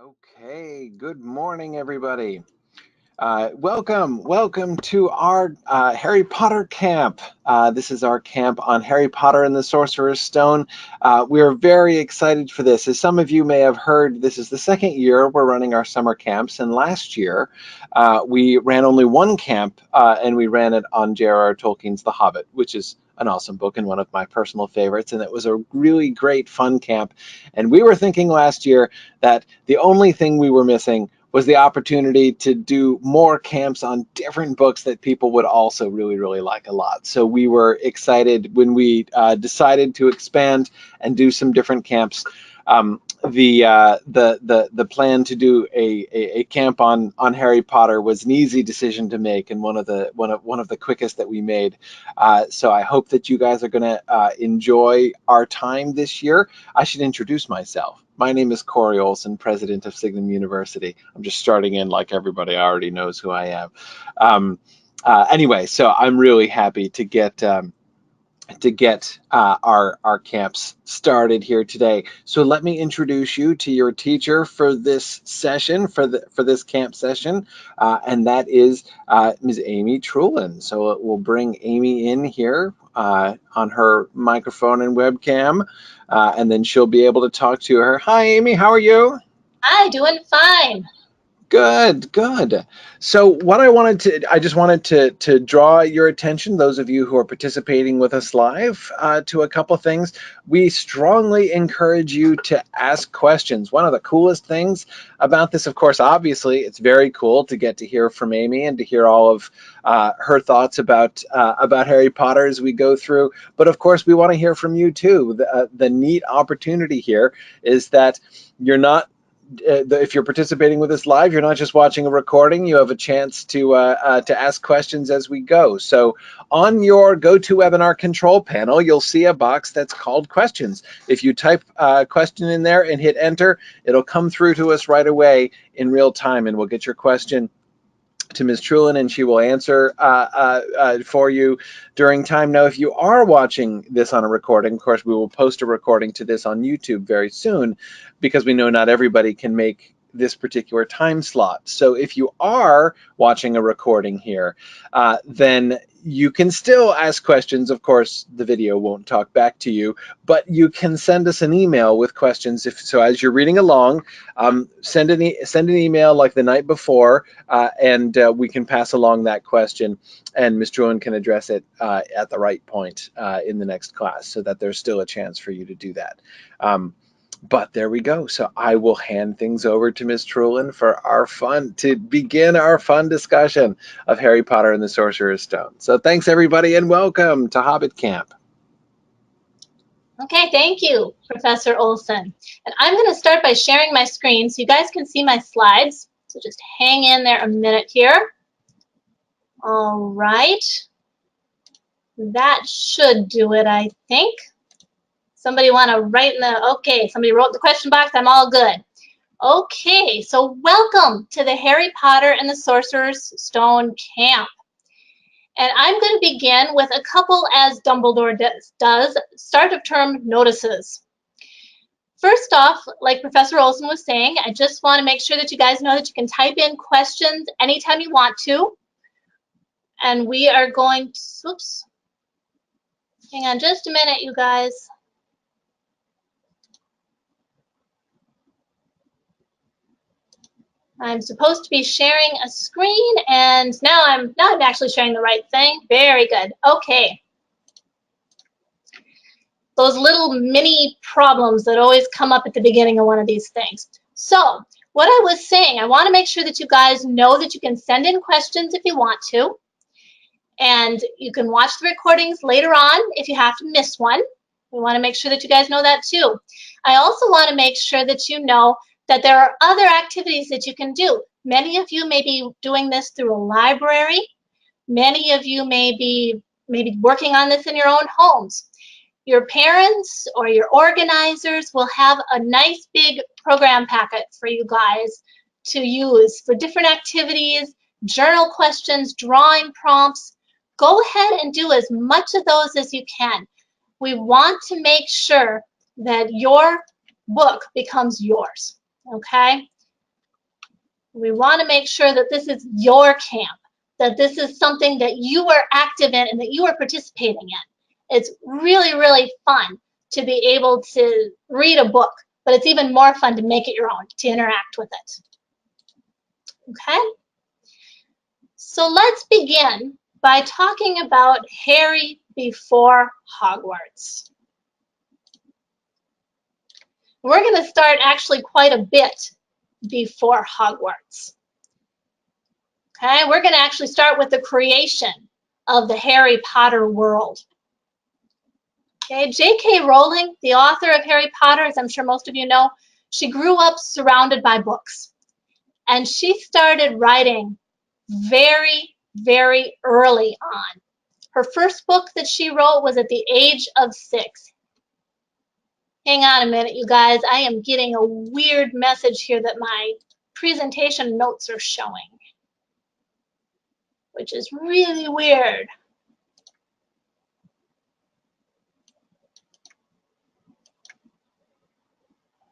Okay, good morning, everybody. Welcome to our Harry Potter camp. This is our camp on Harry Potter and the Sorcerer's Stone. We are very excited for this. As some of you may have heard, this is the second year we're running our summer camps, and last year we ran only one camp, and we ran it on JRR Tolkien's The Hobbit, which is an awesome book and one of my personal favorites, and it was a really great fun camp. And we were thinking last year that the only thing we were missing was the opportunity to do more camps on different books that people would also really like a lot. So we were excited when we decided to expand and do some different camps. The plan to do a camp on Harry Potter was an easy decision to make, and one of the quickest that we made. So I hope that you guys are going to enjoy our time this year. I should introduce myself. My name is Corey Olson, president of Signum University. I'm just starting in like everybody already knows who I am. Anyway, so I'm really happy to get our camps started here today. So let me introduce you to your teacher for this session, for this camp session, and that is Ms. Amy Trulin. So we'll bring Amy in here on her microphone and webcam, and then she'll be able to talk to her. Hi, Amy. How are you? Hi, doing fine. Good. So what I just wanted to draw your attention, those of you who are participating with us live, to a couple of things. We strongly encourage you to ask questions. One of the coolest things about this, of course, obviously, it's very cool to get to hear from Amy and to hear all of her thoughts about Harry Potter as we go through. But of course, we want to hear from you too. The neat opportunity here is that you're not if you're participating with us live, you're not just watching a recording. You have a chance to ask questions as we go. So on your GoToWebinar control panel, you'll see a box that's called questions. If you type a question in there and hit enter, it'll come through to us right away in real time, and we'll get your question to Ms. Trulin, and she will answer for you during time. Now, if you are watching this on a recording, of course, we will post a recording to this on YouTube very soon, because we know not everybody can make this particular time slot. So if you are watching a recording here, then you can still ask questions. Of course, the video won't talk back to you, but you can send us an email with questions. So as you're reading along, send an email like the night before, and we can pass along that question, and Ms. Trulin can address it at the right point in the next class, so that there's still a chance for you to do that. But there we go. So I will hand things over to Ms. Trulin to begin our fun discussion of Harry Potter and the Sorcerer's Stone. So thanks, everybody, and welcome to Hobbit Camp. Okay, thank you, Professor Olson. And I'm going to start by sharing my screen so you guys can see my slides. So just hang in there a minute here. All right. That should do it, I think. Somebody want to write in the, okay, somebody wrote the question box, I'm all good. Okay, so welcome to the Harry Potter and the Sorcerer's Stone camp. And I'm going to begin with a couple, as Dumbledore does, start of term notices. First off, like Professor Olson was saying, I just want to make sure that you guys know that you can type in questions anytime you want to. And we are going to, oops, hang on just a minute, you guys. I'm supposed to be sharing a screen, and now I'm actually sharing the right thing. Very good. Okay. Those little mini problems that always come up at the beginning of one of these things. So what I was saying, I want to make sure that you guys know that you can send in questions if you want to, and you can watch the recordings later on if you have to miss one. We want to make sure that you guys know that too. I also want to make sure that you know that there are other activities that you can do. Many of you may be doing this through a library. Many of you may be working on this in your own homes. Your parents or your organizers will have a nice big program packet for you guys to use for different activities, journal questions, drawing prompts. Go ahead and do as much of those as you can. We want to make sure that your book becomes yours. Okay, We want to make sure that this is your camp, that this is something that you are active in and that you are participating in. It's really, really fun to be able to read a book, but it's even more fun to make it your own, to interact with it. Okay? So let's begin by talking about Harry before Hogwarts. We're going to start actually quite a bit before Hogwarts. Okay, we're going to actually start with the creation of the Harry Potter world. Okay, JK Rowling, the author of Harry Potter, as I'm sure most of you know, she grew up surrounded by books. And she started writing very, very early on. Her first book that she wrote was at the age of 6. Hang on a minute, you guys. I am getting a weird message here that my presentation notes are showing, which is really weird.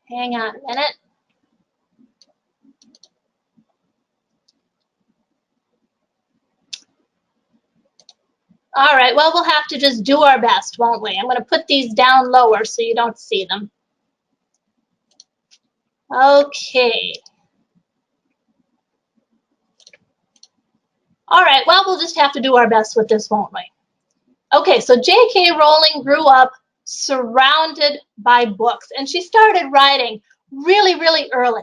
Hang on a minute. All right, well, we'll have to just do our best, won't we? I'm going to put these down lower so you don't see them. Okay. All right, well, we'll just have to do our best with this, won't we? Okay, so JK Rowling grew up surrounded by books, and she started writing really, really early.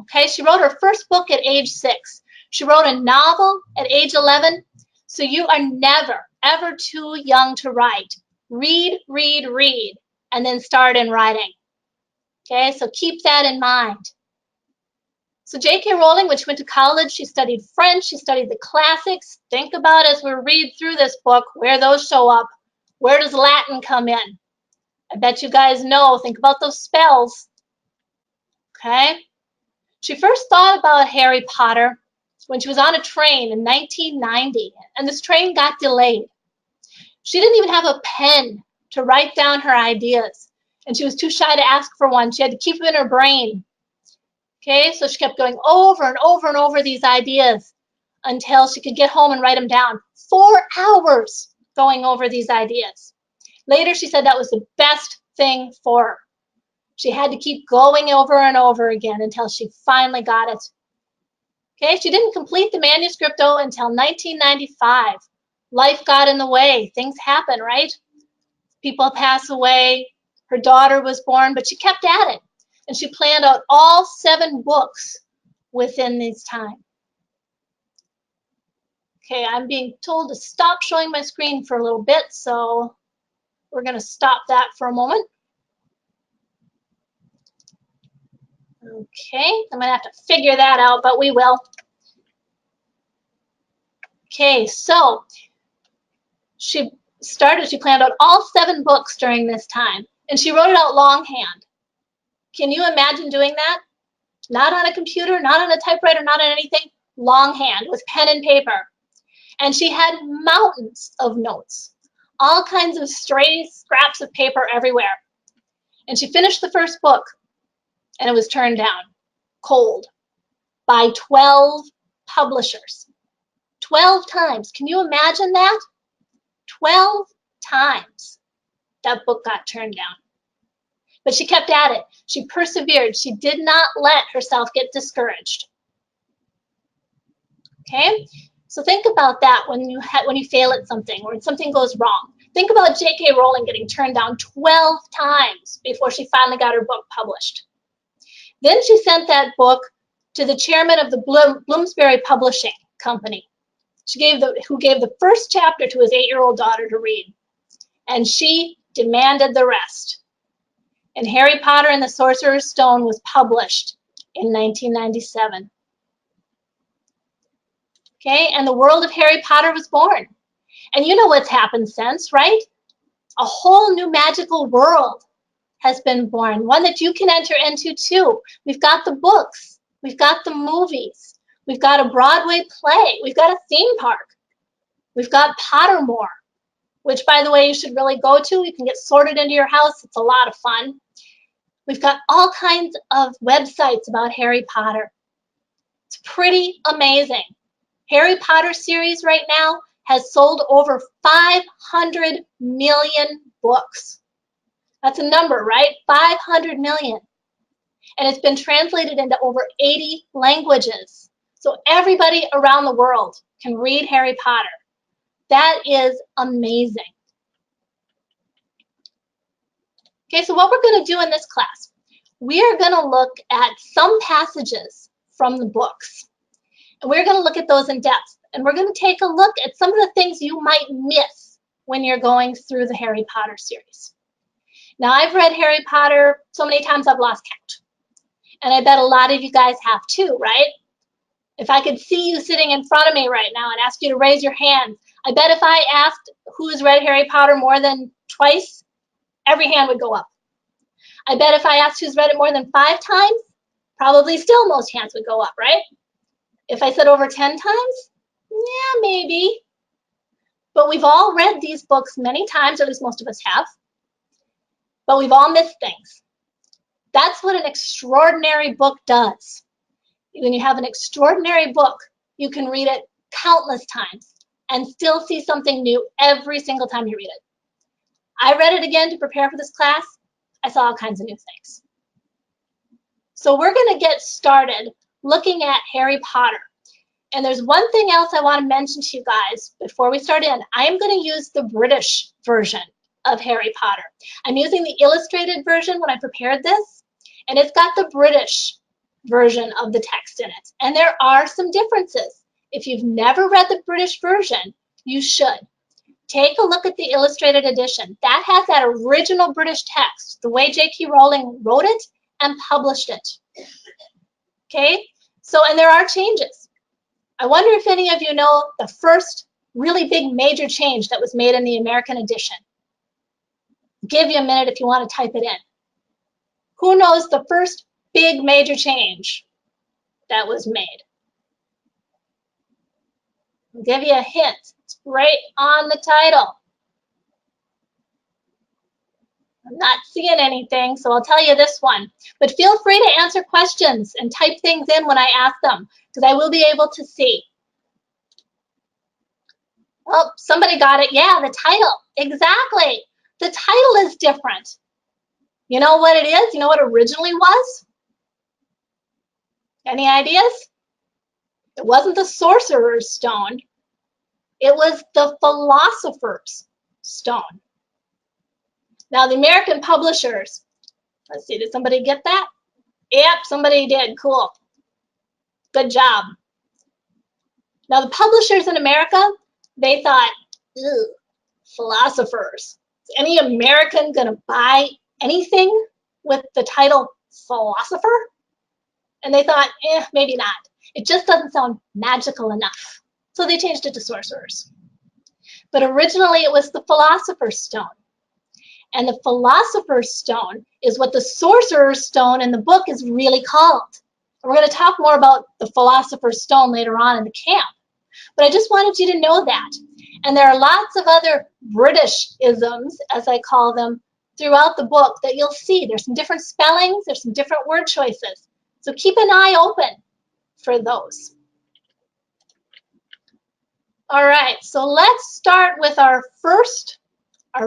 Okay, she wrote her first book at age 6. She wrote a novel at age 11. So you are never, ever too young to write. Read, read, read, and then start in writing. Okay, so keep that in mind. So J.K. Rowling, when she went to college, she studied French, she studied the classics. Think about, as we read through this book, where those show up. Where does Latin come in? I bet you guys know. Think about those spells. Okay? She first thought about Harry Potter when she was on a train in 1990, and this train got delayed. She didn't even have a pen to write down her ideas, and she was too shy to ask for one. She had to keep them in her brain. Okay, so she kept going over and over and over these ideas until she could get home and write them down. 4 hours going over these ideas. Later, she said that was the best thing for her. She had to keep going over and over again until she finally got it. Okay, she didn't complete the manuscript, though, until 1995. Life got in the way. Things happen, right? People pass away. Her daughter was born, but she kept at it. And she planned out all 7 books within this time. Okay, I'm being told to stop showing my screen for a little bit, so we're going to stop that for a moment. Okay, I'm going to have to figure that out, but we will. Okay, so she planned out all 7 books during this time, and she wrote it out longhand. Can you imagine doing that? Not on a computer, not on a typewriter, not on anything, longhand with pen and paper. And she had mountains of notes, all kinds of stray scraps of paper everywhere. And she finished the first book, and it was turned down, cold, by 12 publishers. 12 times. Can you imagine that? 12 times that book got turned down. But she kept at it. She persevered. She did not let herself get discouraged. Okay? So think about that when you fail at something or when something goes wrong. Think about J.K. Rowling getting turned down 12 times before she finally got her book published. Then she sent that book to the chairman of the Bloomsbury Publishing Company, who gave the first chapter to his 8-year-old daughter to read. And she demanded the rest. And Harry Potter and the Sorcerer's Stone was published in 1997. Okay, and the world of Harry Potter was born. And you know what's happened since, right? A whole new magical world has been born, one that you can enter into too. We've got the books, we've got the movies, we've got a Broadway play, we've got a theme park, we've got Pottermore, which, by the way, you should really go to. You can get sorted into your house. It's a lot of fun. We've got all kinds of websites about Harry Potter. It's pretty amazing. Harry Potter series right now has sold over 500 million books. That's a number, right? 500 million. And it's been translated into over 80 languages. So everybody around the world can read Harry Potter. That is amazing. Okay, so what we're going to do in this class, we are going to look at some passages from the books. And we're going to look at those in depth. And we're going to take a look at some of the things you might miss when you're going through the Harry Potter series. Now, I've read Harry Potter so many times I've lost count. And I bet a lot of you guys have too, right? If I could see you sitting in front of me right now and ask you to raise your hands, I bet if I asked who's read Harry Potter more than twice, every hand would go up. I bet if I asked who's read it more than 5 times, probably still most hands would go up, right? If I said over 10 times, yeah, maybe. But we've all read these books many times, or at least most of us have. But we've all missed things. That's what an extraordinary book does. When you have an extraordinary book, you can read it countless times and still see something new every single time you read it. I read it again to prepare for this class. I saw all kinds of new things. So we're going to get started looking at Harry Potter. And there's one thing else I want to mention to you guys before we start in. I am going to use the British version of Harry Potter. I'm using the illustrated version when I prepared this, and it's got the British version of the text in it. And there are some differences. If you've never read the British version, you should. Take a look at the illustrated edition. That has that original British text, the way JK Rowling wrote it and published it. Okay? So, and there are changes. I wonder if any of you know the first really big major change that was made in the American edition. I'll give you a minute if you want to type it in. Who knows the first big major change that was made? I'll give you a hint. It's right on the title. I'm not seeing anything, so I'll tell you this one. But feel free to answer questions and type things in when I ask them, because I will be able to see. Oh, somebody got it. Yeah, the title. Exactly. The title is different. You know what it is? You know what originally was? Any ideas? It wasn't the Sorcerer's Stone. It was the Philosopher's Stone. Now, the American publishers, let's see, did somebody get that? Yep, somebody did. Cool. Good job. Now, the publishers in America, they thought, ew, philosophers. Is any American going to buy anything with the title philosopher? And they thought, maybe not. It just doesn't sound magical enough. So they changed it to sorcerers. But originally it was the Philosopher's Stone. And the Philosopher's Stone is what the Sorcerer's Stone in the book is really called. And we're going to talk more about the Philosopher's Stone later on in the camp. But I just wanted you to know that. And there are lots of other British isms, as I call them, throughout the book that you'll see. There's some different spellings, there's some different word choices. So keep an eye open for those. All right, so let's start with our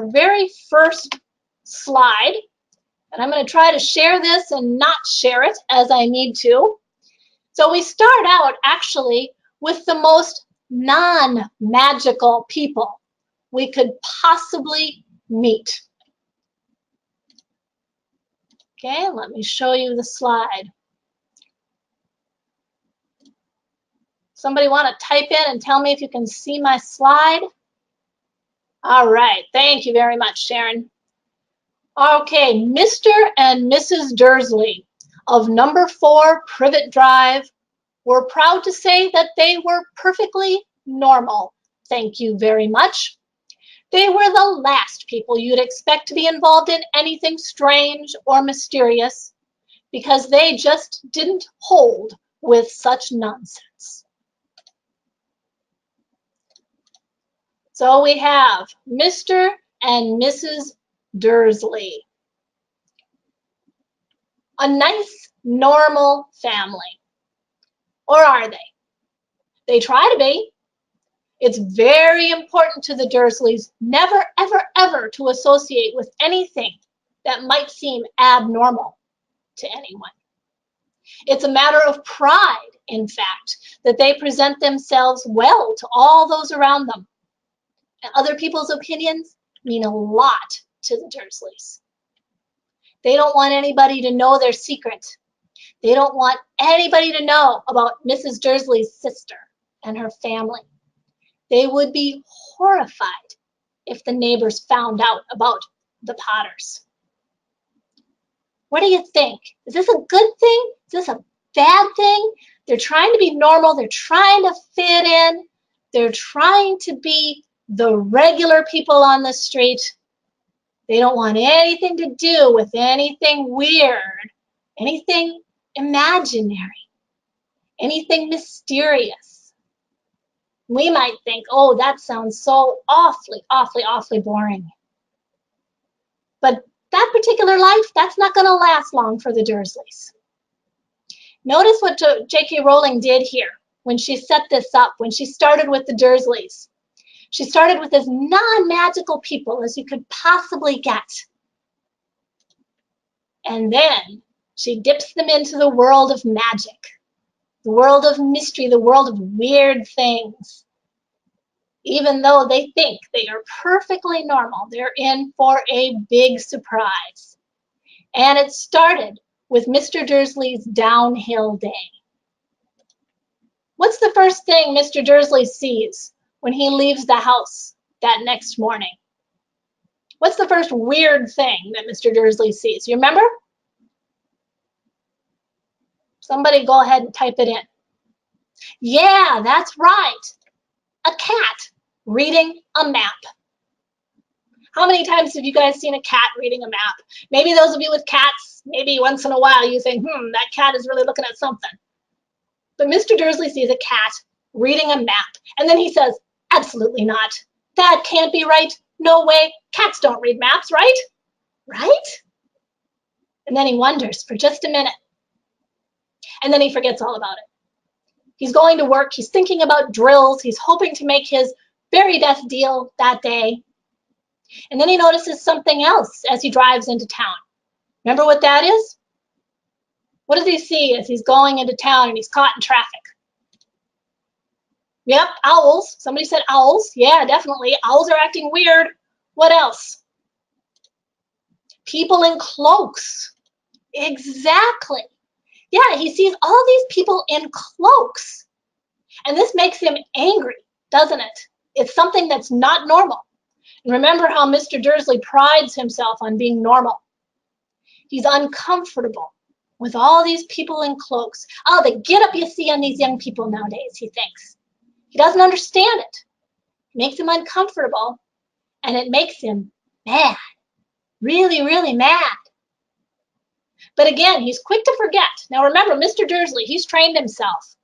very first slide. And I'm going to try to share this and not share it as I need to. So we start out actually with the most non-magical people we could possibly meet. Okay, let me show you the slide. Somebody want to type in and tell me if you can see my slide? All right, thank you very much, Sharon. Okay, Mr. and Mrs. Dursley of number 4 Privet Drive were proud to say that they were perfectly normal. Thank you very much. They were the last people you'd expect to be involved in anything strange or mysterious, because they just didn't hold with such nonsense. So we have Mr. and Mrs. Dursley. A nice, normal family. Or are they? They try to be. It's very important to the Dursleys never, ever, ever to associate with anything that might seem abnormal to anyone. It's a matter of pride, in fact, that they present themselves well to all those around them. And other people's opinions mean a lot to the Dursleys. They don't want anybody to know their secret. They don't want anybody to know about Mrs. Dursley's sister and her family. They would be horrified if the neighbors found out about the Potters. What do you think? Is this a good thing? Is this a bad thing? They're trying to be normal. They're trying to fit in. They're trying to be the regular people on the street. They don't want anything to do with anything weird, anything imaginary, anything mysterious. We might think, oh, that sounds so awfully, awfully, awfully boring. But that particular life, that's not going to last long for the Dursleys. Notice what JK Rowling did here when she set this up, when she started with the Dursleys. She started with as non-magical people as you could possibly get. And then she dips them into the world of magic, the world of mystery, the world of weird things. Even though they think they are perfectly normal, they're in for a big surprise. And it started with Mr. Dursley's downhill day. What's the first thing Mr. Dursley sees when he leaves the house that next morning? What's the first weird thing that Mr. Dursley sees? You remember? Somebody go ahead and type it in. Yeah, that's right. A cat reading a map. How many times have you guys seen a cat reading a map? Maybe those of you with cats, maybe once in a while you think, that cat is really looking at something. But Mr. Dursley sees a cat reading a map, and then he says, absolutely not. That can't be right. No way. Cats don't read maps, right? Right? And then he wonders for just a minute. And then he forgets all about it. He's going to work. He's thinking about drills. He's hoping to make his very best deal that day. And then he notices something else as he drives into town. Remember what that is? What does he see as he's going into town and he's caught in traffic? Yep, owls. Somebody said owls. Yeah, definitely. Owls are acting weird. What else? People in cloaks. Exactly. Yeah, he sees all these people in cloaks. And this makes him angry, doesn't it? It's something that's not normal. And remember how Mr. Dursley prides himself on being normal. He's uncomfortable with all these people in cloaks. Oh, the get-up you see on these young people nowadays, he thinks. He doesn't understand it. It makes him uncomfortable, and it makes him mad. Really, really mad. But again, he's quick to forget. Now remember, Mr. Dursley, he's trained himself.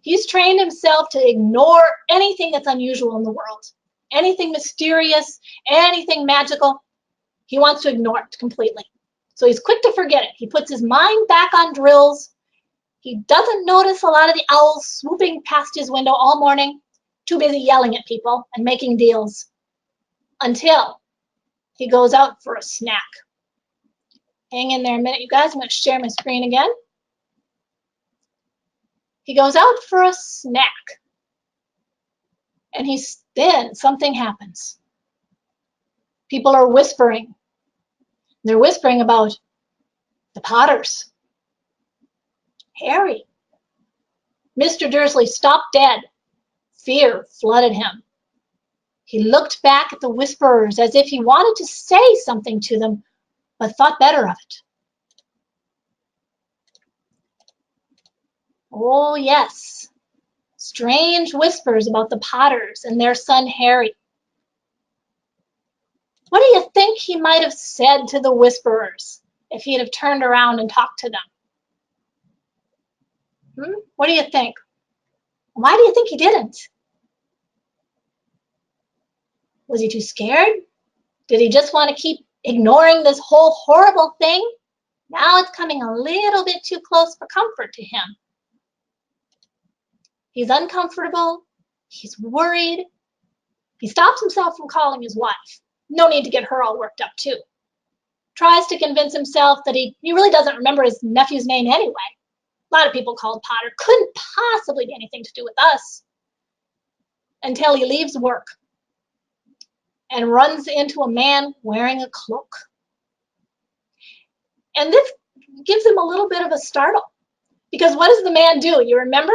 He's trained himself to ignore anything that's unusual in the world. Anything mysterious, anything magical, he wants to ignore it completely. So he's quick to forget it. He puts his mind back on drills. He doesn't notice a lot of the owls swooping past his window all morning, too busy yelling at people and making deals, until he goes out for a snack. Hang in there a minute, you guys. I'm going to share my screen again. He goes out for a snack. And then something happens. People are whispering. They're whispering about the Potters. Harry. Mr. Dursley stopped dead. Fear flooded him. He looked back at the whisperers as if he wanted to say something to them, but thought better of it. Oh, yes. Strange whispers about the Potters and their son Harry. What do you think he might have said to the whisperers if he'd have turned around and talked to them? What do you think? Why do you think he didn't? Was he too scared? Did he just want to keep ignoring this whole horrible thing? Now it's coming a little bit too close for comfort to him. He's uncomfortable. He's worried. He stops himself from calling his wife. No need to get her all worked up too. Tries to convince himself that he really doesn't remember his nephew's name anyway. A lot of people called Potter. Couldn't possibly be anything to do with us. Until he leaves work and runs into a man wearing a cloak. And this gives him a little bit of a startle. Because what does the man do? You remember?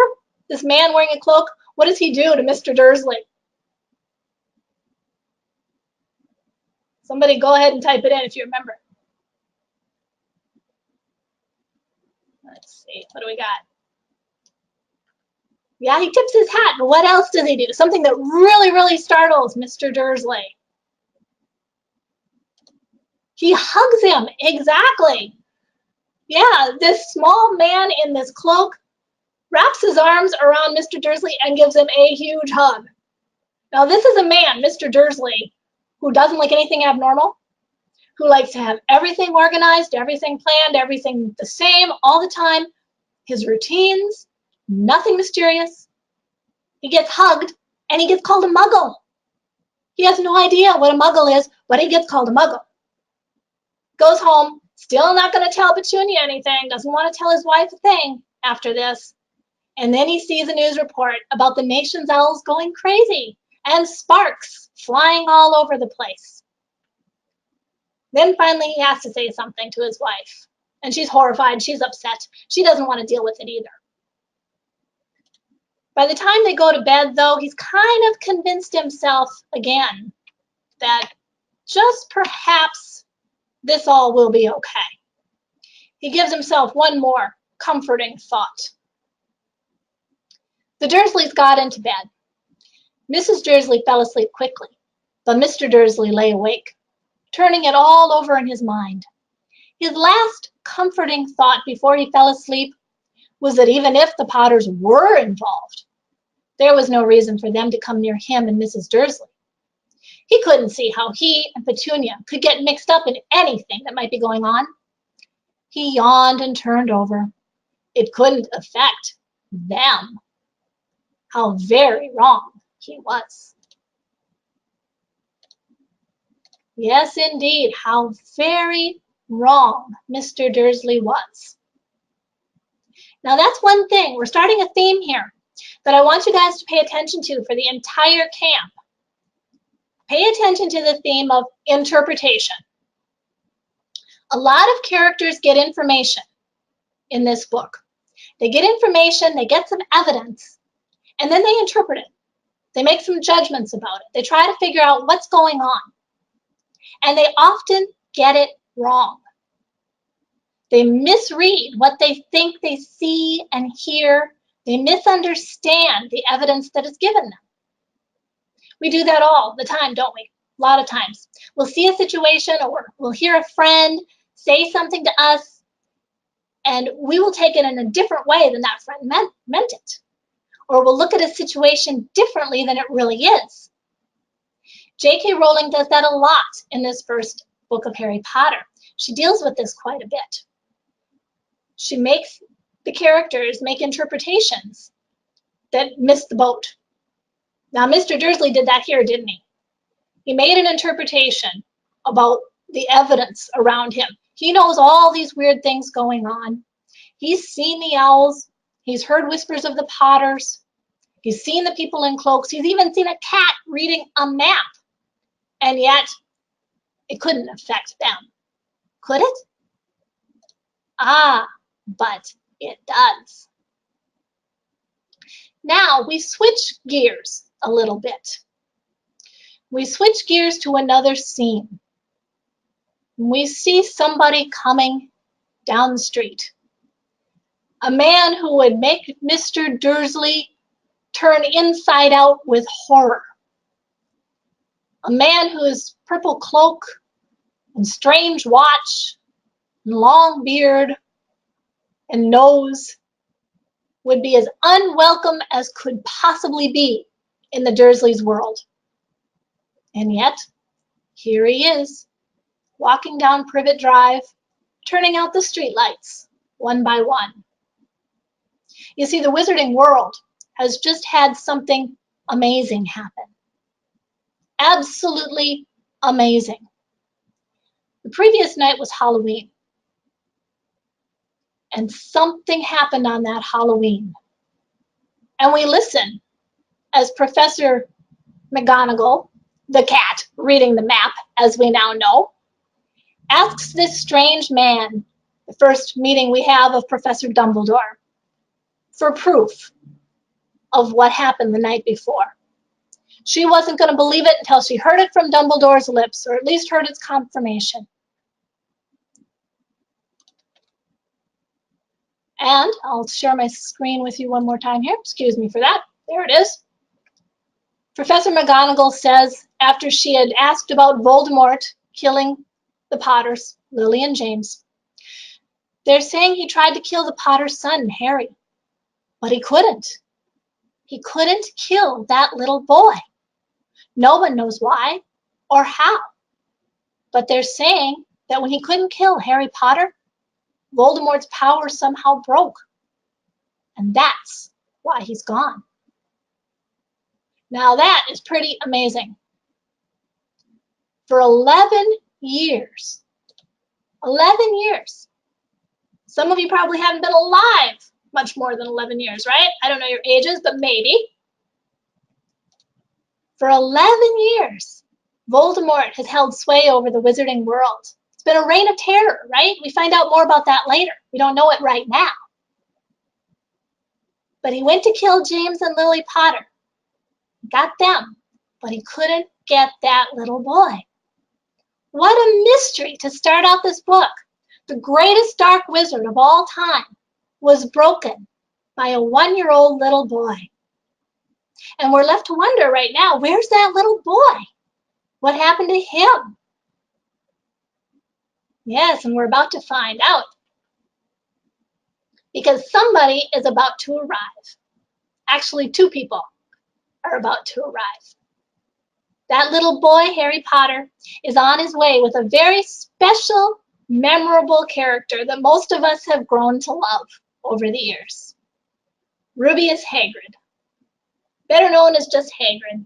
This man wearing a cloak, what does he do to Mr. Dursley? Somebody go ahead and type it in if you remember. Let's see, what do we got? Yeah, he tips his hat, but what else does he do? Something that really, really startles Mr. Dursley. He hugs him, exactly. Yeah, this small man in this cloak wraps his arms around Mr. Dursley and gives him a huge hug. Now, this is a man, Mr. Dursley, who doesn't like anything abnormal, who likes to have everything organized, everything planned, everything the same all the time. His routines, nothing mysterious. He gets hugged and he gets called a muggle. He has no idea what a muggle is, but he gets called a muggle. Goes home, still not going to tell Petunia anything, doesn't want to tell his wife a thing after this. And then he sees a news report about the nation's owls going crazy and sparks flying all over the place. Then finally he has to say something to his wife. And she's horrified, she's upset. She doesn't want to deal with it either. By the time they go to bed, though, he's kind of convinced himself again that just perhaps this all will be okay. He gives himself one more comforting thought. The Dursleys got into bed. Mrs. Dursley fell asleep quickly, but Mr. Dursley lay awake, turning it all over in his mind. His last comforting thought before he fell asleep was that even if the Potters were involved, there was no reason for them to come near him and Mrs. Dursley. He couldn't see how he and Petunia could get mixed up in anything that might be going on. He yawned and turned over. It couldn't affect them. How very wrong he was. Yes, indeed, how very wrong Mr. Dursley was. Now that's one thing. We're starting a theme here that I want you guys to pay attention to for the entire camp. Pay attention to the theme of interpretation. A lot of characters get information in this book. They get information, they get some evidence, and then they interpret it. They make some judgments about it. They try to figure out what's going on. And they often get it wrong. They misread what they think they see and hear. They misunderstand the evidence that is given them. We do that all the time, don't we? A lot of times. We'll see a situation or we'll hear a friend say something to us, and we will take it in a different way than that friend meant it. Or we'll look at a situation differently than it really is. JK Rowling does that a lot in this first book of Harry Potter. She deals with this quite a bit. She makes the characters make interpretations that miss the boat. Now, Mr. Dursley did that here, didn't he? He made an interpretation about the evidence around him. He knows all these weird things going on. He's seen the owls. He's heard whispers of the Potters. He's seen the people in cloaks. He's even seen a cat reading a map. And yet, it couldn't affect them. Could it? Ah, but it does. Now, we switch gears a little bit. We switch gears to another scene. We see somebody coming down the street. A man who would make Mr. Dursley turn inside out with horror. A man whose purple cloak and strange watch and long beard and nose would be as unwelcome as could possibly be in the Dursleys' world. And yet, here he is, walking down Privet Drive, turning out the streetlights one by one. You see, the wizarding world has just had something amazing happen. Absolutely amazing. The previous night was Halloween, and something happened on that Halloween. And we listen as Professor McGonagall, the cat reading the map, as we now know, asks this strange man, the first meeting we have of Professor Dumbledore, for proof of what happened the night before. She wasn't going to believe it until she heard it from Dumbledore's lips, or at least heard its confirmation. And I'll share my screen with you one more time here. Excuse me for that. There it is. Professor McGonagall says, after she had asked about Voldemort killing the Potters, Lily and James, they're saying he tried to kill the Potter's son, Harry, but he couldn't. He couldn't kill that little boy. No one knows why or how, but they're saying that when he couldn't kill Harry Potter, Voldemort's power somehow broke, and that's why he's gone. Now that is pretty amazing. For 11 years, 11 years, some of you probably haven't been alive much more than 11 years, right? I don't know your ages, but maybe. For 11 years, Voldemort has held sway over the wizarding world. It's been a reign of terror, right? We find out more about that later. We don't know it right now. But he went to kill James and Lily Potter. Got them, but he couldn't get that little boy. What a mystery to start out this book. The greatest dark wizard of all time was broken by a 1-year-old little boy. And we're left to wonder right now, where's that little boy? What happened to him? Yes, and we're about to find out. Because somebody is about to arrive. Actually, 2 people are about to arrive. That little boy, Harry Potter, is on his way with a very special, memorable character that most of us have grown to love over the years. Rubeus Hagrid, better known as just Hagrid.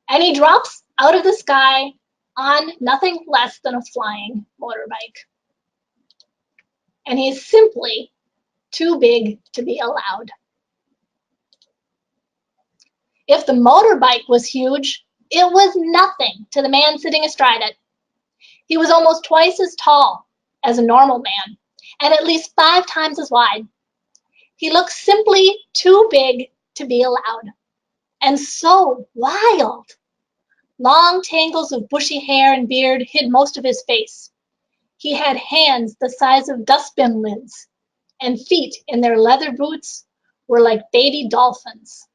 And he drops out of the sky on nothing less than a flying motorbike. And he's simply too big to be allowed. If the motorbike was huge, it was nothing to the man sitting astride it. He was almost twice as tall as a normal man, and at least 5 times as wide. He looked simply too big to be allowed, and so wild. Long tangles of bushy hair and beard hid most of his face. He had hands the size of dustbin lids, and feet in their leather boots were like baby dolphins.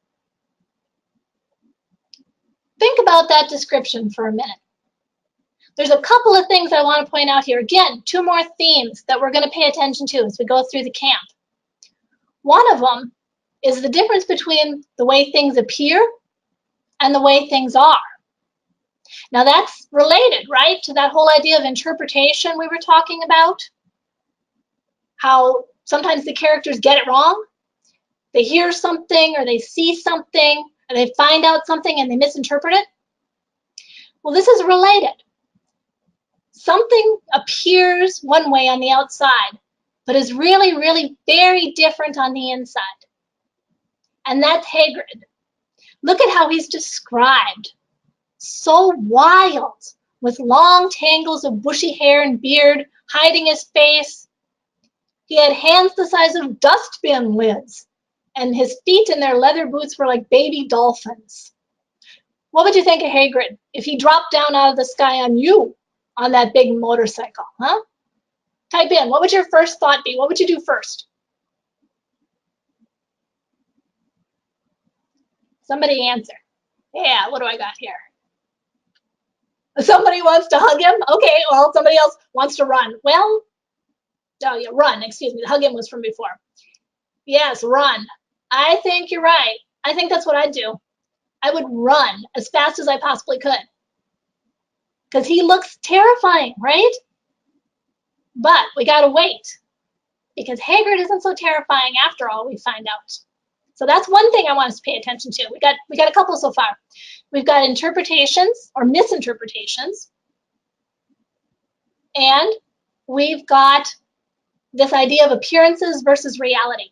Think about that description for a minute. There's a couple of things I want to point out here. Again, 2 more themes that we're going to pay attention to as we go through the camp. One of them is the difference between the way things appear and the way things are. Now that's related, right, to that whole idea of interpretation we were talking about. How sometimes the characters get it wrong. They hear something or they see something or they find out something and they misinterpret it. Well, this is related. Something appears one way on the outside, but is really, really very different on the inside. And that's Hagrid. Look at how he's described. So wild, with long tangles of bushy hair and beard hiding his face. He had hands the size of dustbin lids, and his feet in their leather boots were like baby dolphins. What would you think of Hagrid if he dropped down out of the sky on you on that big motorcycle, huh? Type in, what would your first thought be? What would you do first? Somebody answer. Yeah, what do I got here? Somebody wants to hug him? Okay, well, somebody else wants to run. Well, oh yeah, run, excuse me. The hug him was from before. Yes, run. I think you're right. I think that's what I'd do. I would run as fast as I possibly could. Because he looks terrifying, right? But we gotta wait. Because Hagrid isn't so terrifying after all, we find out. So that's one thing I want us to pay attention to. We got a couple so far. We've got interpretations or misinterpretations, and we've got this idea of appearances versus reality.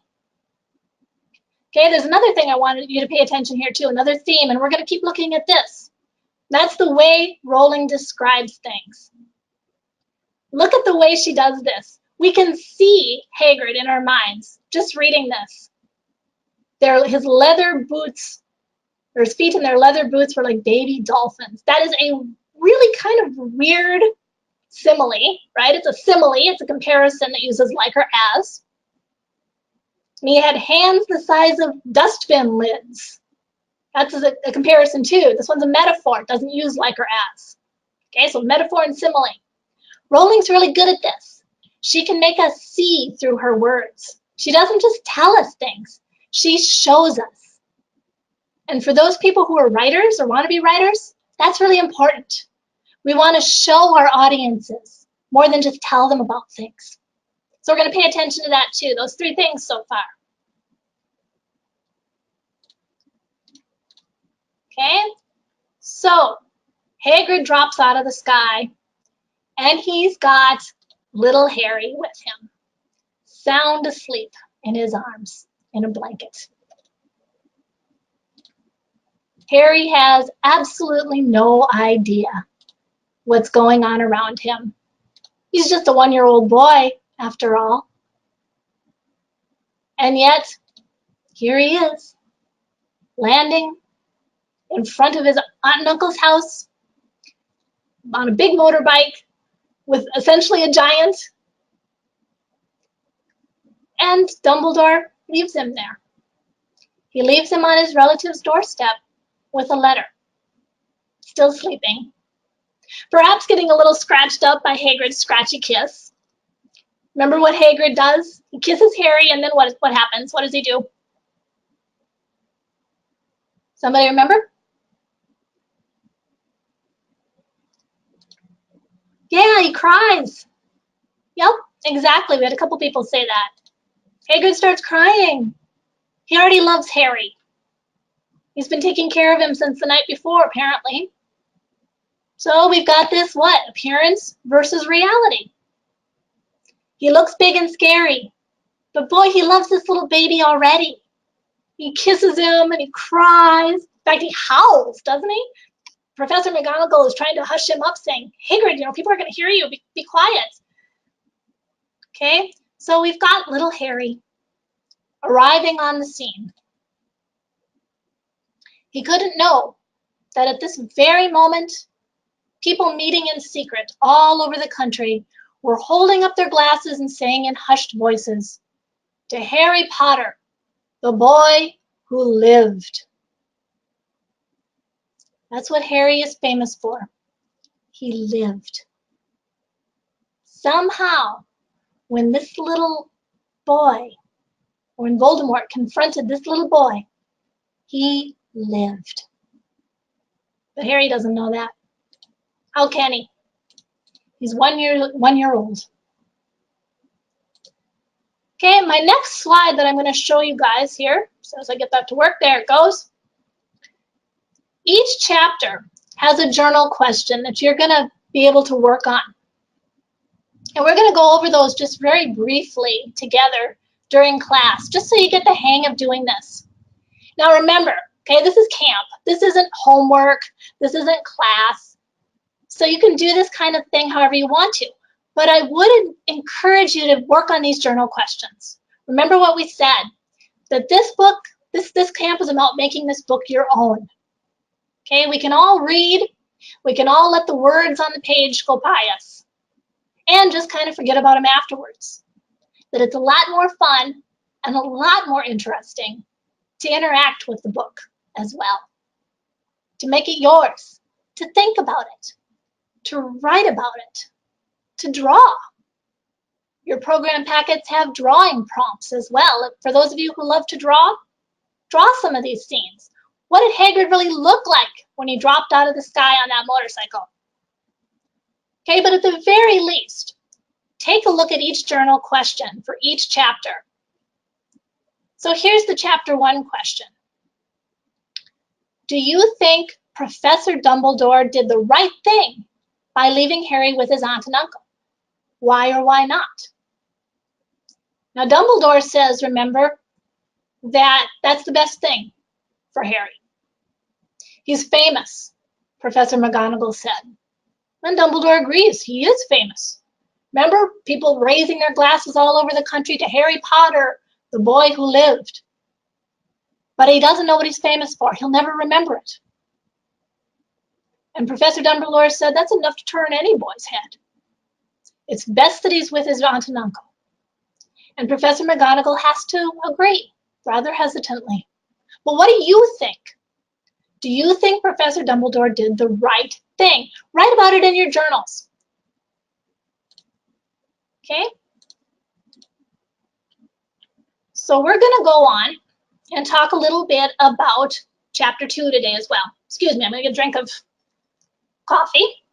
Okay, there's another thing I wanted you to pay attention here too, another theme, and we're going to keep looking at this. That's the way Rowling describes things. Look at the way she does this. We can see Hagrid in our minds just reading this. His leather boots, or his feet in their leather boots were like baby dolphins. That is a really kind of weird simile, right? It's a simile, it's a comparison that uses like or as. And he had hands the size of dustbin lids. That's a comparison too. This one's a metaphor. It doesn't use like or as. Okay, so metaphor and simile. Rowling's really good at this. She can make us see through her words. She doesn't just tell us things. She shows us. And for those people who are writers or want to be writers, that's really important. We want to show our audiences more than just tell them about things. So we're going to pay attention to that too, those three things so far. Okay, so Hagrid drops out of the sky, and he's got little Harry with him, sound asleep in his arms in a blanket. Harry has absolutely no idea what's going on around him. He's just a one-year-old boy, after all. And yet, here he is, landing in front of his aunt and uncle's house on a big motorbike with essentially a giant. And Dumbledore leaves him there. He leaves him on his relative's doorstep with a letter, still sleeping. Perhaps getting a little scratched up by Hagrid's scratchy kiss. Remember what Hagrid does? He kisses Harry, and then what happens? What does he do? Somebody remember? Yeah, he cries. Yep, exactly. We had a couple people say that. Hagrid starts crying. He already loves Harry. He's been taking care of him since the night before, apparently. So we've got this, what? Appearance versus reality. He looks big and scary, but boy, he loves this little baby already. He kisses him and he cries. In fact, he howls, doesn't he? Professor McGonagall is trying to hush him up, saying, Hagrid, people are going to hear you. Be quiet. Okay, so we've got little Harry arriving on the scene. He couldn't know that at this very moment, people meeting in secret all over the country were holding up their glasses and saying in hushed voices, "To Harry Potter, the boy who lived." That's what Harry is famous for. He lived. Somehow, when this little boy, or when Voldemort confronted this little boy, he lived. But Harry doesn't know that. How can he? He's 1 year old. Okay, my next slide that I'm going to show you guys here, so as I get that to work, there it goes. Each chapter has a journal question that you're going to be able to work on. And we're going to go over those just very briefly together during class, just so you get the hang of doing this. Now remember, okay, this is camp. This isn't homework. This isn't class. So you can do this kind of thing however you want to. But I would encourage you to work on these journal questions. Remember what we said, that this book, this camp is about making this book your own. Okay, we can all read. We can all let the words on the page go by us and just kind of forget about them afterwards. That it's a lot more fun and a lot more interesting to interact with the book as well, to make it yours, to think about it, to write about it, to draw. Your program packets have drawing prompts as well. For those of you who love to draw some of these scenes. What did Hagrid really look like when he dropped out of the sky on that motorcycle? Okay, but at the very least, take a look at each journal question for each chapter. So here's the chapter 1 question. Do you think Professor Dumbledore did the right thing by leaving Harry with his aunt and uncle? Why or why not? Now, Dumbledore says, remember, that that's the best thing for Harry. He's famous, Professor McGonagall said. And Dumbledore agrees, he is famous. Remember, people raising their glasses all over the country to Harry Potter, the boy who lived. But he doesn't know what he's famous for. He'll never remember it. And Professor Dumbledore said that's enough to turn any boy's head. It's best that he's with his aunt and uncle. And Professor McGonagall has to agree, rather hesitantly. Well, what do you think? Do you think Professor Dumbledore did the right thing? Write about it in your journals. Okay? So we're going to go on and talk a little bit about chapter 2 today as well. Excuse me, I'm going to get a drink of coffee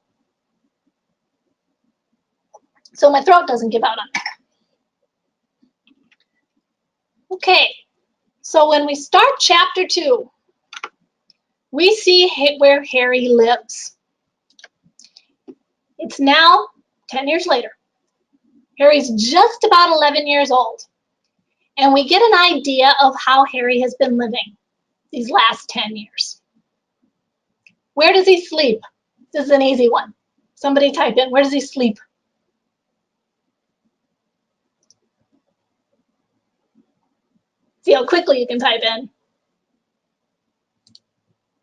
so my throat doesn't give out on me. Okay, so when we start chapter 2, we see where Harry lives. It's now 10 years later. Harry's just about 11 years old. And we get an idea of how Harry has been living these last 10 years. Where does he sleep? This is an easy one. Somebody type in, where does he sleep? See how quickly you can type in.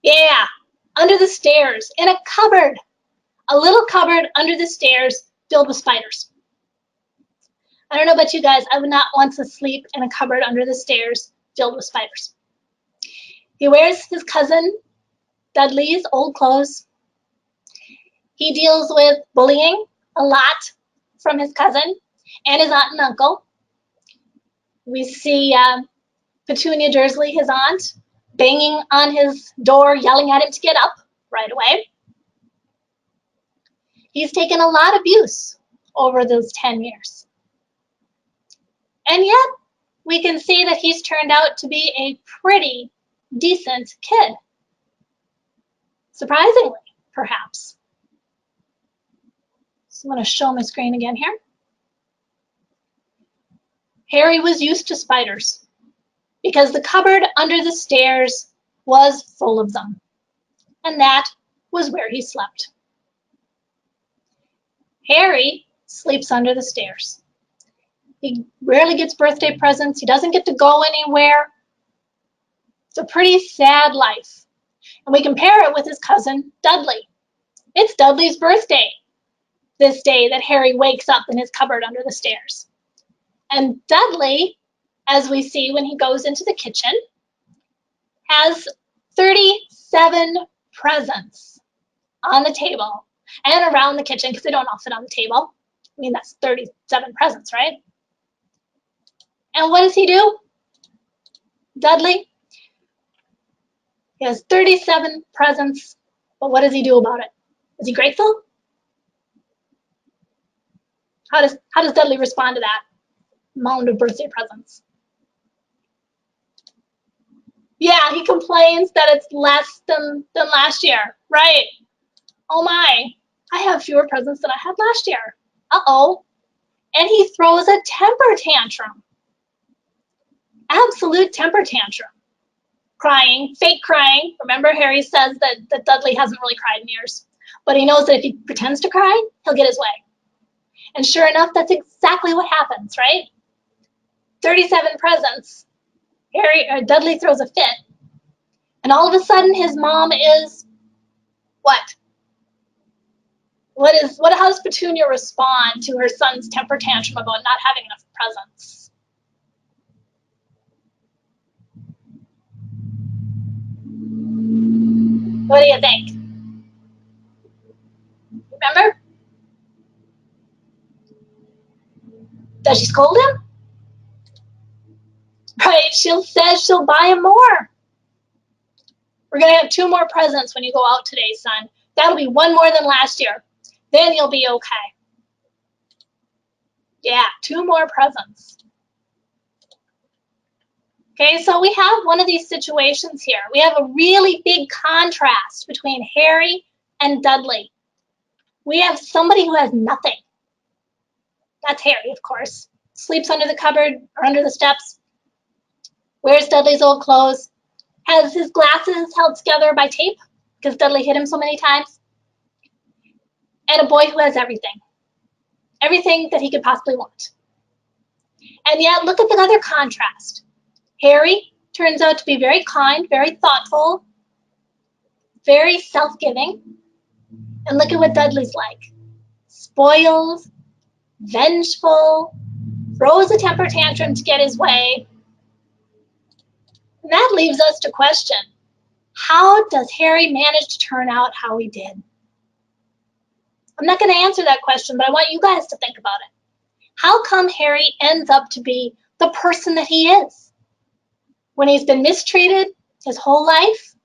Yeah, under the stairs, in a cupboard. A little cupboard under the stairs filled with spiders. I don't know about you guys, I would not want to sleep in a cupboard under the stairs filled with spiders. He wears his cousin Dudley's old clothes. He deals with bullying a lot from his cousin and his aunt and uncle. We see Petunia Dursley, his aunt, banging on his door, yelling at him to get up right away. He's taken a lot of abuse over those 10 years. And yet, we can see that he's turned out to be a pretty decent kid. Surprisingly, perhaps. So I'm going to show my screen again here. Harry was used to spiders because the cupboard under the stairs was full of them. And that was where he slept. Harry sleeps under the stairs. He rarely gets birthday presents. He doesn't get to go anywhere. It's a pretty sad life. And we compare it with his cousin, Dudley. It's Dudley's birthday this day that Harry wakes up in his cupboard under the stairs. And Dudley, as we see when he goes into the kitchen, has 37 presents on the table and around the kitchen because they don't all fit on the table. I mean, that's 37 presents, right? And what does he do? Dudley, he has 37 presents, but what does he do about it? Is he grateful? How does Dudley respond to that mound of birthday presents? Yeah, he complains that it's less than last year, right? Oh my, I have fewer presents than I had last year. Uh-oh. And he throws a temper tantrum. Absolute temper tantrum. Crying, fake crying. Remember, Harry says that Dudley hasn't really cried in years. But he knows that if he pretends to cry, he'll get his way. And sure enough, that's exactly what happens, right? 37 presents. Dudley throws a fit. And all of a sudden, his mom is what? How does Petunia respond to her son's temper tantrum about not having enough presents? What do you think? Remember? Does she scold him? Right, says she'll buy him more. We're going to have 2 more presents when you go out today, son. That'll be 1 more than last year. Then you'll be okay. Yeah, 2 more presents. Okay, so we have one of these situations here. We have a really big contrast between Harry and Dudley. We have somebody who has nothing. That's Harry, of course. Sleeps under the cupboard or under the steps. Wears Dudley's old clothes. Has his glasses held together by tape because Dudley hit him so many times. And a boy who has everything. Everything that he could possibly want. And yet, look at the other contrast. Harry turns out to be very kind, very thoughtful, very self-giving. And look at what Dudley's like. Spoiled, vengeful, throws a temper tantrum to get his way. And that leaves us to question, how does Harry manage to turn out how he did? I'm not going to answer that question, but I want you guys to think about it. How come Harry ends up to be the person that he is? When he's been mistreated his whole life,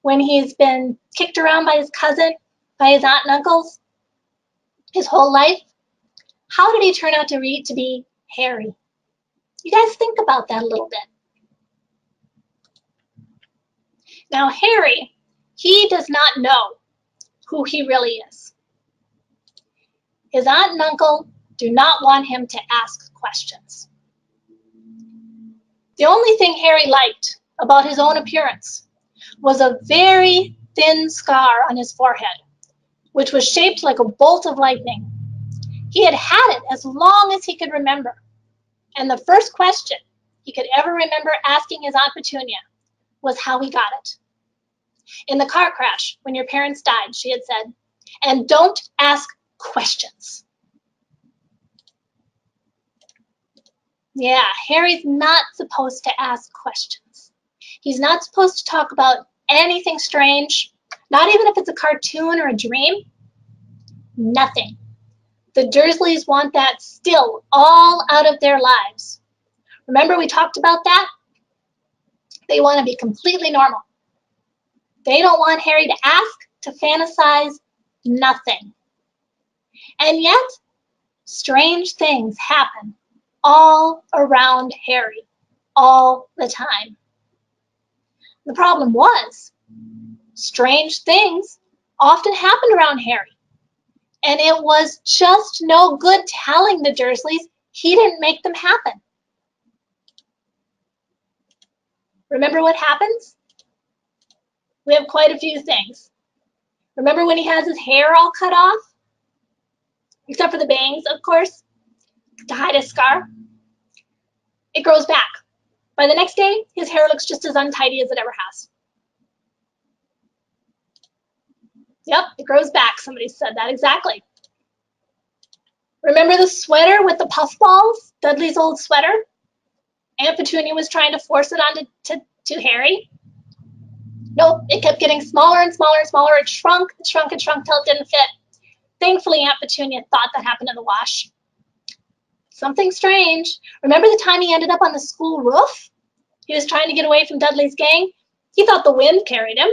when he's been kicked around by his cousin, by his aunt and uncles, his whole life, how did he turn out to be Harry? You guys think about that a little bit. Now, Harry, he does not know who he really is. His aunt and uncle do not want him to ask questions. The only thing Harry liked about his own appearance was a very thin scar on his forehead, which was shaped like a bolt of lightning. He had had it as long as he could remember. And the first question he could ever remember asking his Aunt Petunia was how he got it. In the car crash, when your parents died, she had said, "And don't ask questions." Yeah, Harry's not supposed to ask questions. He's not supposed to talk about anything strange, not even if it's a cartoon or a dream. Nothing. The Dursleys want that still all out of their lives. Remember we talked about that? They want to be completely normal. They don't want Harry to ask, to fantasize, nothing. And yet, strange things happen all around Harry, all the time. The problem was, strange things often happened around Harry. And it was just no good telling the Dursleys he didn't make them happen. Remember what happens? We have quite a few things. Remember when he has his hair all cut off? Except for the bangs, of course, to hide his scar. It grows back. By the next day, his hair looks just as untidy as it ever has. Yep, it grows back. Somebody said that exactly. Remember the sweater with the puffballs? Dudley's old sweater? Aunt Petunia was trying to force it on to Harry. Nope, it kept getting smaller and smaller and smaller. It shrunk, it shrunk, it shrunk till it didn't fit. Thankfully, Aunt Petunia thought that happened in the wash. Something strange. Remember the time he ended up on the school roof? He was trying to get away from Dudley's gang. He thought the wind carried him,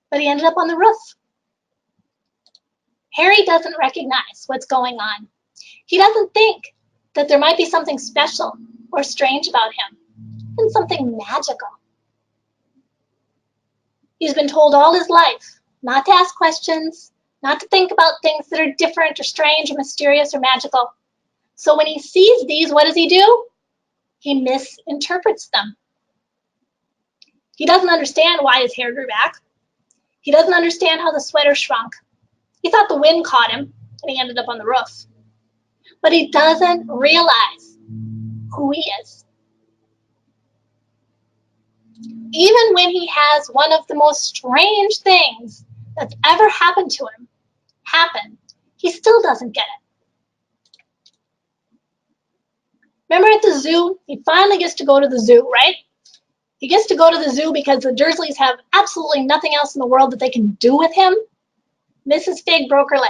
but he ended up on the roof. Harry doesn't recognize what's going on. He doesn't think that there might be something special or strange about him, and something magical. He's been told all his life not to ask questions, not to think about things that are different or strange or mysterious or magical. So when he sees these, what does he do? He misinterprets them. He doesn't understand why his hair grew back. He doesn't understand how the sweater shrunk. He thought the wind caught him, and he ended up on the roof. But he doesn't realize who he is. Even when he has one of the most strange things that's ever happened to him happen, he still doesn't get it. Remember at the zoo, he finally gets to go to the zoo, right? He gets to go to the zoo because the Dursleys have absolutely nothing else in the world that they can do with him. Mrs. Fig broke her leg.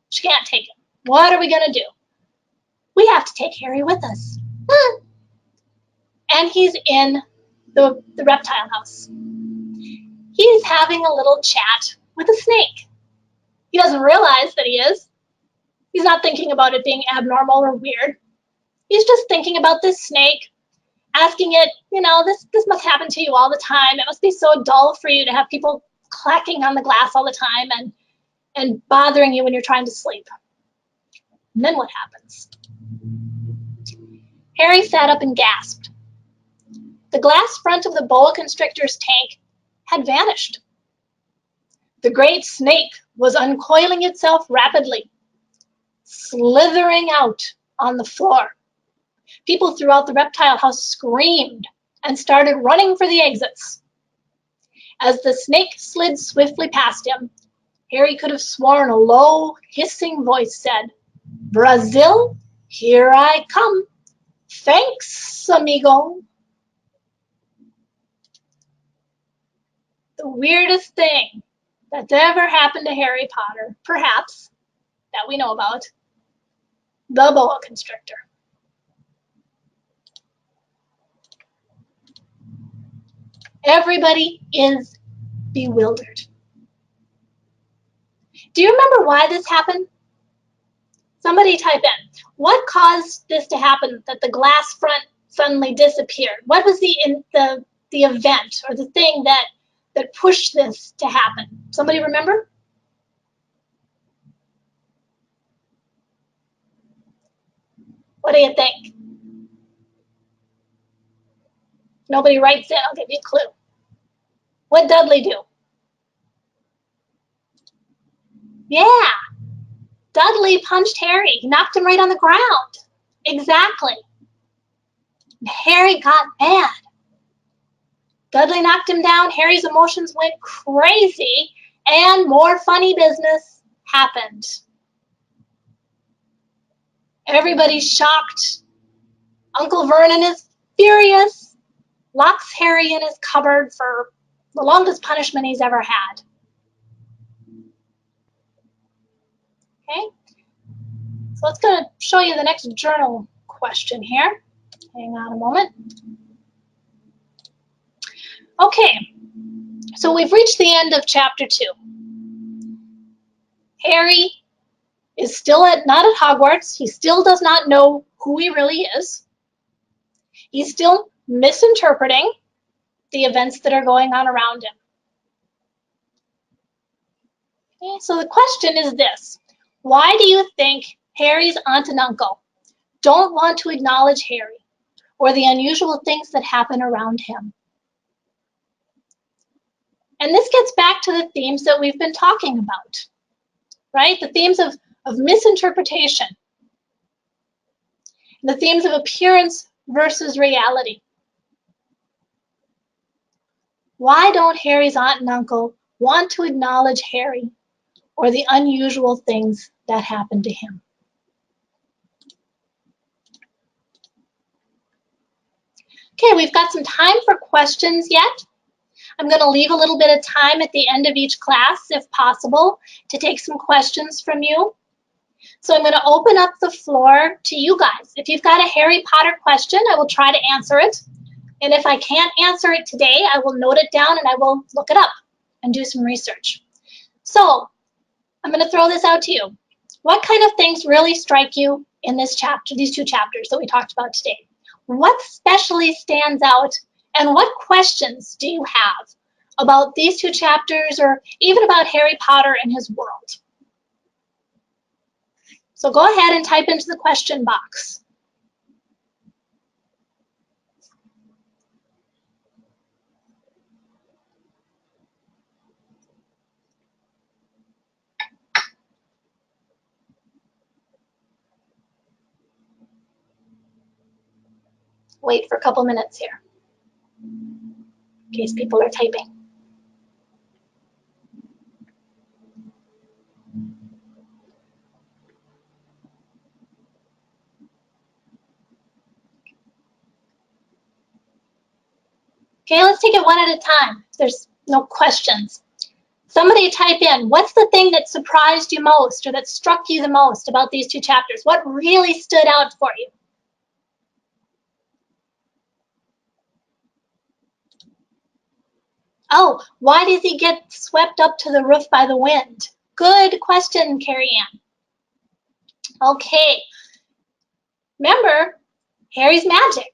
She can't take him. What are we going to do? We have to take Harry with us. And he's in the reptile house. He's having a little chat with a snake. He doesn't realize that he is. He's not thinking about it being abnormal or weird. He's just thinking about this snake asking it, you know, this must happen to you all the time. It must be so dull for you to have people clacking on the glass all the time and bothering you when you're trying to sleep. And then what happens? Harry sat up and gasped. The glass front of the boa constrictor's tank had vanished. The great snake was uncoiling itself rapidly, slithering out on the floor. People throughout the reptile house screamed and started running for the exits. As the snake slid swiftly past him, Harry could have sworn a low, hissing voice said, "Brazil, here I come. Thanks, amigo." The weirdest thing that's ever happened to Harry Potter, perhaps, that we know about, the boa constrictor. Everybody is bewildered. Do you remember why this happened? Somebody type in. What caused this to happen, that the glass front suddenly disappeared? What was the event or the thing that pushed this to happen? Somebody remember? What do you think? Nobody writes in. I'll give you a clue. What did Dudley do? Yeah, Dudley punched Harry. He knocked him right on the ground. Exactly. Harry got mad. Dudley knocked him down. Harry's emotions went crazy, and more funny business happened. Everybody's shocked. Uncle Vernon is furious, locks Harry in his cupboard for the longest punishment he's ever had. Okay, so let's go to show you the next journal question here. Hang on a moment. Okay, so we've reached the end of chapter 2. Harry is still not at Hogwarts. He still does not know who he really is. He's still misinterpreting the events that are going on around him. Okay, so the question is this. Why do you think Harry's aunt and uncle don't want to acknowledge Harry or the unusual things that happen around him? And this gets back to the themes that we've been talking about, right? The themes of misinterpretation, the themes of appearance versus reality. Why don't Harry's aunt and uncle want to acknowledge Harry or the unusual things that happen to him? Okay, we've got some time for questions yet. I'm going to leave a little bit of time at the end of each class, if possible, to take some questions from you. So I'm going to open up the floor to you guys. If you've got a Harry Potter question, I will try to answer it. And if I can't answer it today, I will note it down and I will look it up and do some research. So I'm going to throw this out to you. What kind of things really strike you in this chapter, these 2 chapters that we talked about today? What especially stands out, and what questions do you have about these 2 chapters or even about Harry Potter and his world? So go ahead and type into the question box. Wait for a couple minutes here in case people are typing. Okay, let's take it one at a time. There's no questions. Somebody type in, what's the thing that surprised you most or that struck you the most about these 2 chapters? What really stood out for you? Oh, why does he get swept up to the roof by the wind? Good question, Carrie Ann. Okay, remember, Harry's magic.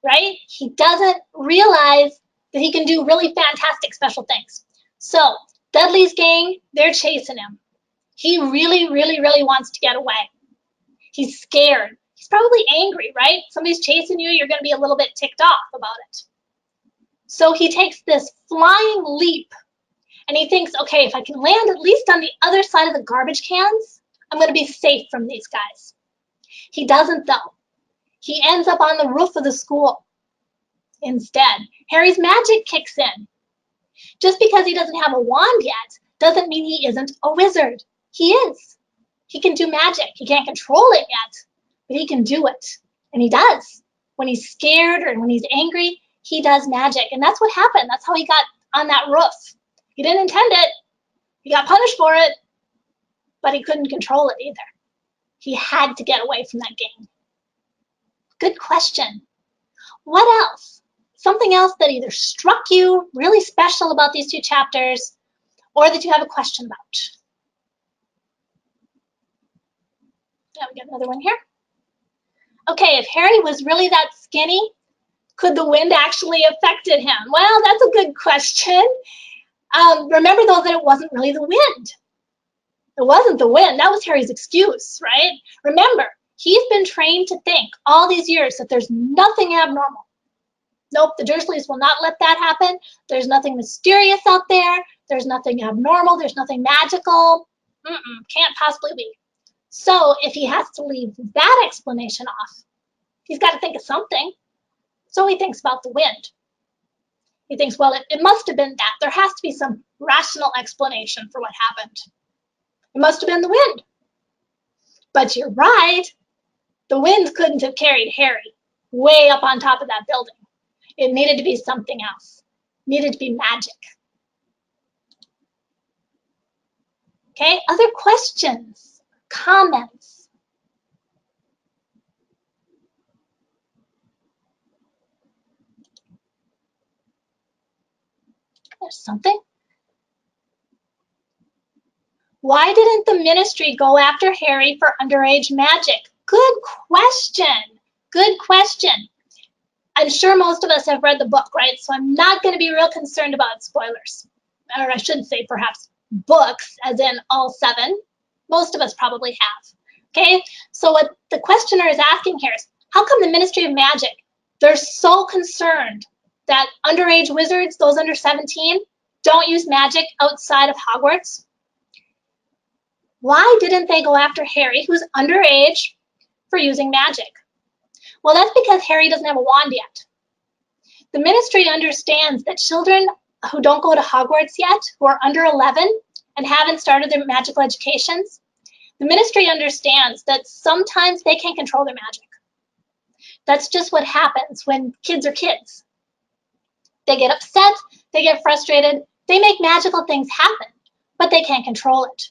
right? He doesn't realize that he can do really fantastic special things. So Dudley's gang, they're chasing him. He really, really, really wants to get away. He's scared. He's probably angry, right? Somebody's chasing you, you're going to be a little bit ticked off about it. So he takes this flying leap and he thinks, okay, if I can land at least on the other side of the garbage cans, I'm going to be safe from these guys. He doesn't, though. He ends up on the roof of the school. Instead, Harry's magic kicks in. Just because he doesn't have a wand yet doesn't mean he isn't a wizard. He is. He can do magic. He can't control it yet, but he can do it. And he does. When he's scared or when he's angry, he does magic. And that's what happened. That's how he got on that roof. He didn't intend it. He got punished for it, but he couldn't control it either. He had to get away from that gang. Good question. What else? Something else that either struck you really special about these two chapters or that you have a question about? Yeah, we got another one here. Okay, if Harry was really that skinny, could the wind actually affected him? Well, that's a good question. Remember, though, that it wasn't really the wind. It wasn't the wind. That was Harry's excuse, right? Remember, he's been trained to think all these years that there's nothing abnormal. Nope, the Dursleys will not let that happen. There's nothing mysterious out there. There's nothing abnormal. There's nothing magical. Can't possibly be. So if he has to leave that explanation off, he's got to think of something. So he thinks about the wind. He thinks, well, it must have been that. There has to be some rational explanation for what happened. It must have been the wind. But you're right. The wind couldn't have carried Harry way up on top of that building. It needed to be something else. It needed to be magic. Okay, other questions, comments? There's something. Why didn't the ministry go after Harry for underage magic? Good question. Good question. I'm sure most of us have read the book, right? So I'm not going to be real concerned about spoilers. Or I should say perhaps books, as in all 7. Most of us probably have. Okay, so what the questioner is asking here is, how come the Ministry of Magic, they're so concerned that underage wizards, those under 17, don't use magic outside of Hogwarts? Why didn't they go after Harry, who's underage, for using magic? Well, that's because Harry doesn't have a wand yet. The ministry understands that children who don't go to Hogwarts yet, who are under 11 and haven't started their magical educations, the ministry understands that sometimes they can't control their magic. That's just what happens when kids are kids. They get upset, they get frustrated, they make magical things happen, but they can't control it.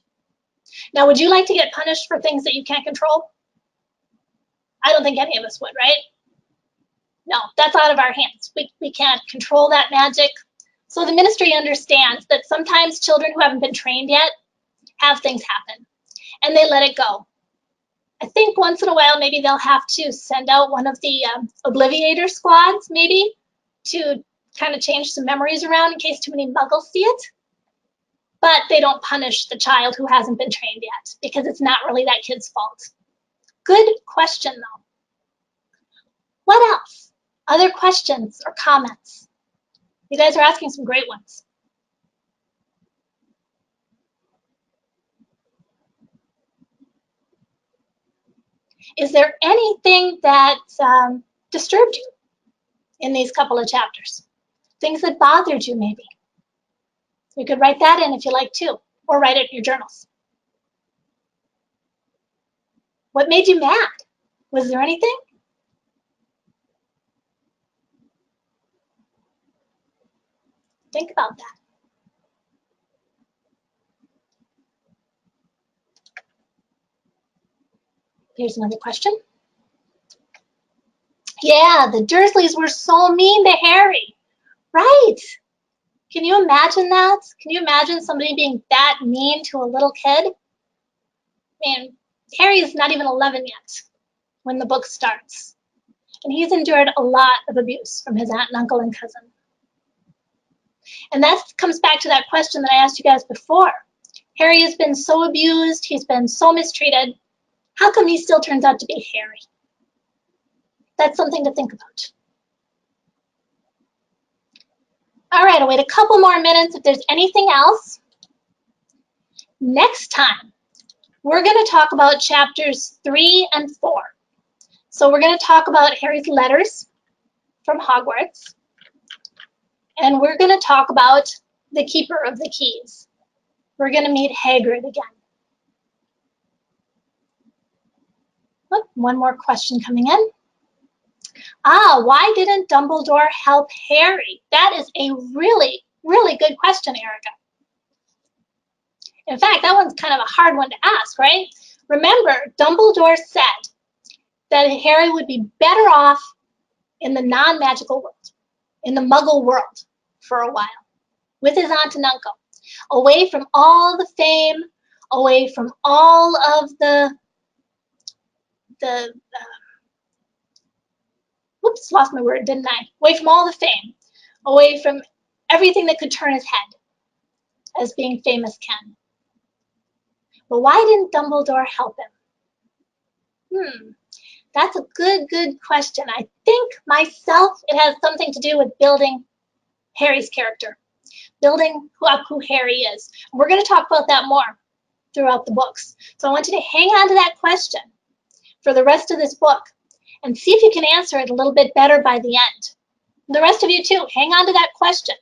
Now, would you like to get punished for things that you can't control? I don't think any of us would, right? No, that's out of our hands. We can't control that magic. So the ministry understands that sometimes children who haven't been trained yet have things happen, and they let it go. I think once in a while, maybe they'll have to send out one of the Obliviator squads, maybe, to kind of change some memories around in case too many muggles see it. But they don't punish the child who hasn't been trained yet, because it's not really that kid's fault. Good question, though. What else? Other questions or comments? You guys are asking some great ones. Is there anything that disturbed you in these couple of chapters? Things that bothered you, maybe? You could write that in if you like to, or write it in your journals. What made you mad? Was there anything? Think about that. Here's another question. Yeah, the Dursleys were so mean to Harry. Right. Can you imagine that? Can you imagine somebody being that mean to a little kid? I mean, Harry is not even 11 yet when the book starts. And he's endured a lot of abuse from his aunt and uncle and cousin. And that comes back to that question that I asked you guys before. Harry has been so abused, he's been so mistreated. How come he still turns out to be Harry? That's something to think about. All right, I'll wait a couple more minutes if there's anything else. Next time, we're going to talk about chapters 3 and 4. So we're going to talk about Harry's letters from Hogwarts. And we're going to talk about the Keeper of the Keys. We're going to meet Hagrid again. Oh, one more question coming in. Why didn't Dumbledore help Harry? That is a really, really good question, Erica. In fact, that one's kind of a hard one to ask, right? Remember, Dumbledore said that Harry would be better off in the non-magical world, in the Muggle world for a while, with his aunt and uncle, away from all the fame, away from all of whoops, lost my word, didn't I? Away from all the fame, away from everything that could turn his head, as being famous can. But why didn't Dumbledore help him? That's a good question. I think myself, it has something to do with building Harry's character, building up who Harry is. We're going to talk about that more throughout the books. So I want you to hang on to that question for the rest of this book and see if you can answer it a little bit better by the end. The rest of you too, hang on to that question.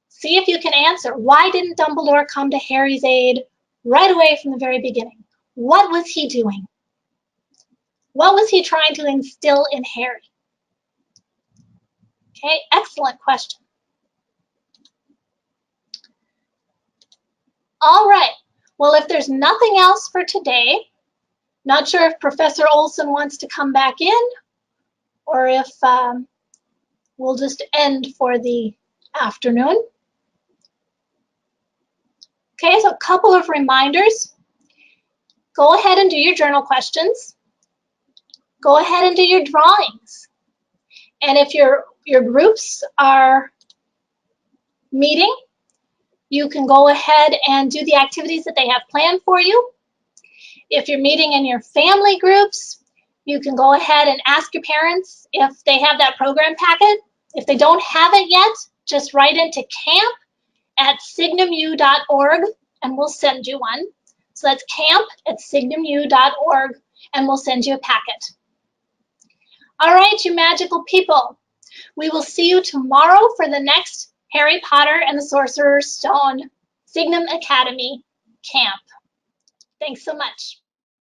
See if you can answer, why didn't Dumbledore come to Harry's aid right away from the very beginning? What was he doing? What was he trying to instill in Harry? Okay, excellent question. All right, well, if there's nothing else for today, not sure if Professor Olson wants to come back in or if we'll just end for the afternoon. Okay, so a couple of reminders. Go ahead and do your journal questions. Go ahead and do your drawings. And if your groups are meeting, you can go ahead and do the activities that they have planned for you. If you're meeting in your family groups, you can go ahead and ask your parents if they have that program packet. If they don't have it yet, just write into camp@signumu.org and we'll send you one. So that's camp@signumu.org and we'll send you a packet. All right, you magical people. We will see you tomorrow for the next Harry Potter and the Sorcerer's Stone Signum Academy camp. Thanks so much.